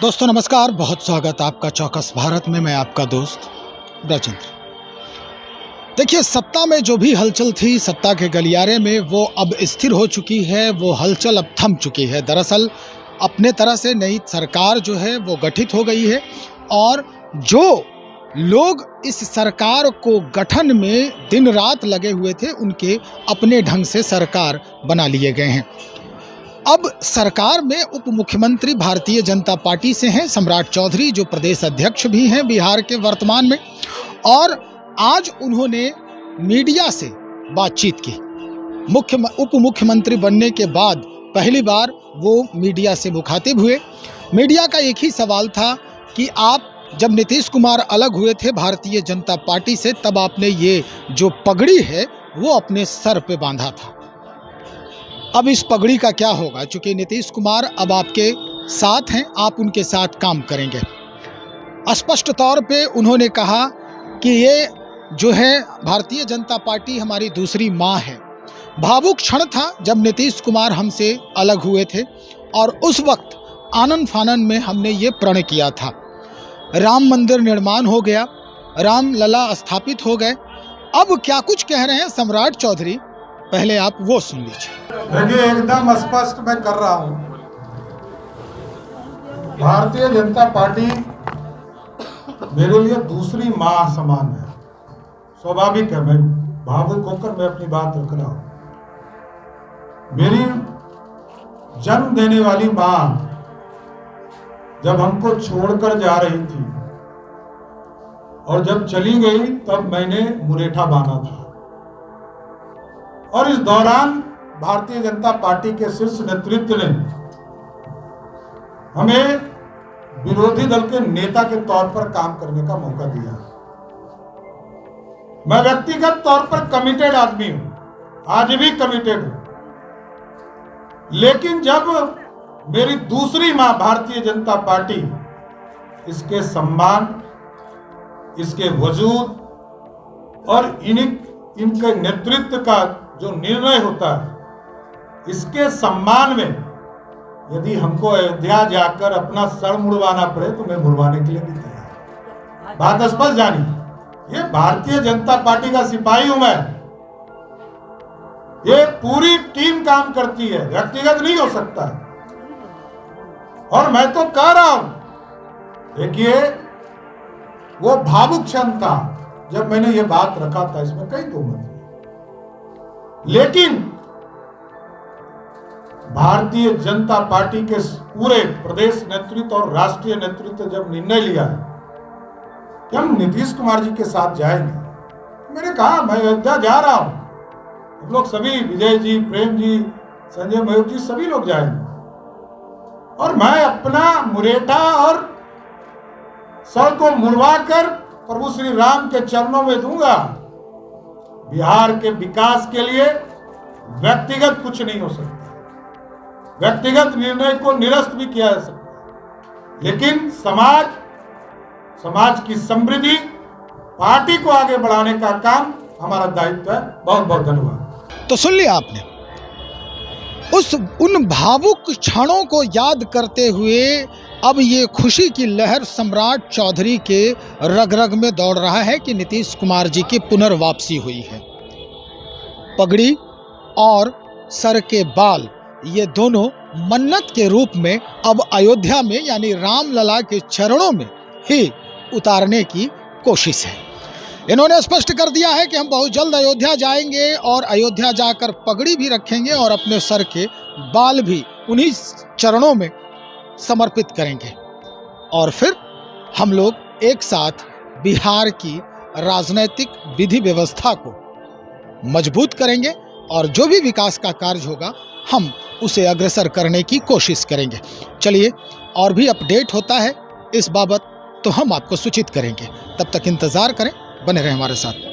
दोस्तों नमस्कार, बहुत स्वागत आपका चौकस भारत में। मैं आपका दोस्त ब्रजेंद्र। देखिए, सत्ता में जो भी हलचल थी, सत्ता के गलियारे में, वो अब स्थिर हो चुकी है। वो हलचल अब थम चुकी है। दरअसल अपने तरह से नई सरकार जो है वो गठित हो गई है और जो लोग इस सरकार को गठन में दिन रात लगे हुए थे, उनके अपने ढंग से सरकार बना लिए गए हैं। अब सरकार में उप मुख्यमंत्री भारतीय जनता पार्टी से हैं सम्राट चौधरी, जो प्रदेश अध्यक्ष भी हैं बिहार के वर्तमान में। और आज उन्होंने मीडिया से बातचीत की। उप मुख्यमंत्री बनने के बाद पहली बार वो मीडिया से मुखातिब हुए। मीडिया का एक ही सवाल था कि आप जब नीतीश कुमार अलग हुए थे भारतीय जनता पार्टी से, तब आपने ये जो पगड़ी है वो अपने सर पे बांधा था। अब इस पगड़ी का क्या होगा? चूंकि नीतीश कुमार अब आपके साथ हैं, आप उनके साथ काम करेंगे। स्पष्ट तौर पे उन्होंने कहा कि ये जो है भारतीय जनता पार्टी हमारी दूसरी माँ है। भावुक क्षण था जब नीतीश कुमार हमसे अलग हुए थे और उस वक्त आनन फानन में हमने ये प्रण किया था। राम मंदिर निर्माण हो गया, राम लला स्थापित हो गए। अब क्या कुछ कह रहे हैं सम्राट चौधरी, पहले आप वो सुन लीजिए। देखिए, एकदम स्पष्ट मैं कर रहा हूं, भारतीय जनता पार्टी मेरे लिए दूसरी मां समान है। स्वाभाविक है, मैं भावुक होकर मैं अपनी बात रख रहा हूं। मेरी जन्म देने वाली मां जब हमको छोड़कर जा रही थी और जब चली गई, तब मैंने मुरेठा बांधा था। और इस दौरान भारतीय जनता पार्टी के शीर्ष नेतृत्व ने हमें विरोधी दल के नेता के तौर पर काम करने का मौका दिया। मैं व्यक्तिगत तौर पर कमिटेड आदमी हूं, आज भी कमिटेड हूं। लेकिन जब मेरी दूसरी मां भारतीय जनता पार्टी, इसके सम्मान, इसके वजूद और इनके नेतृत्व का जो निर्णय होता है, इसके सम्मान में यदि हमको अयोध्या जाकर अपना सर मुड़वाना पड़े तो मैं मुड़वाने के लिए भी तैयार। बात स्पष्ट जानी, ये भारतीय जनता पार्टी का सिपाही हूं मैं। ये पूरी टीम काम करती है, व्यक्तिगत नहीं हो सकता है। और मैं तो कह रहा हूं, देखिए, वो भावुक क्षण था जब मैंने ये बात रखा था, इसमें कई दो मत। लेकिन भारतीय जनता पार्टी के पूरे प्रदेश नेतृत्व और राष्ट्रीय नेतृत्व जब निर्णय लिया है कि हम नीतीश कुमार जी के साथ जाएंगे, मैंने कहा मैं अयोध्या जा रहा हूं, हम लोग सभी, विजय जी, प्रेम जी, संजय मयूर जी, सभी लोग जाएंगे और मैं अपना मुरेठा और सर को मुड़वा कर प्रभु श्री राम के चरणों में दूंगा। बिहार के विकास के लिए व्यक्तिगत कुछ नहीं हो सकता, व्यक्तिगत निर्णय को निरस्त भी किया जा सकता, लेकिन समाज की समृद्धि, पार्टी को आगे बढ़ाने का काम हमारा दायित्व है। बहुत बहुत धन्यवाद। तो सुन लिया आपने, उन भावुक क्षणों को याद करते हुए अब ये खुशी की लहर सम्राट चौधरी के रग रग में दौड़ रहा है कि नीतीश कुमार जी की पुनर्वापसी हुई है। पगड़ी और सर के बाल, ये दोनों मन्नत के रूप में अब अयोध्या में, यानी रामलला के चरणों में ही उतारने की कोशिश है। इन्होंने स्पष्ट कर दिया है कि हम बहुत जल्द अयोध्या जाएंगे और अयोध्या जाकर पगड़ी भी रखेंगे और अपने सर के बाल भी उन्हीं चरणों में समर्पित करेंगे। और फिर हम लोग एक साथ बिहार की राजनीतिक विधि व्यवस्था को मजबूत करेंगे और जो भी विकास का कार्य होगा हम उसे अग्रसर करने की कोशिश करेंगे। चलिए, और भी अपडेट होता है इस बाबत तो हम आपको सूचित करेंगे। तब तक इंतज़ार करें, बने रहें हमारे साथ।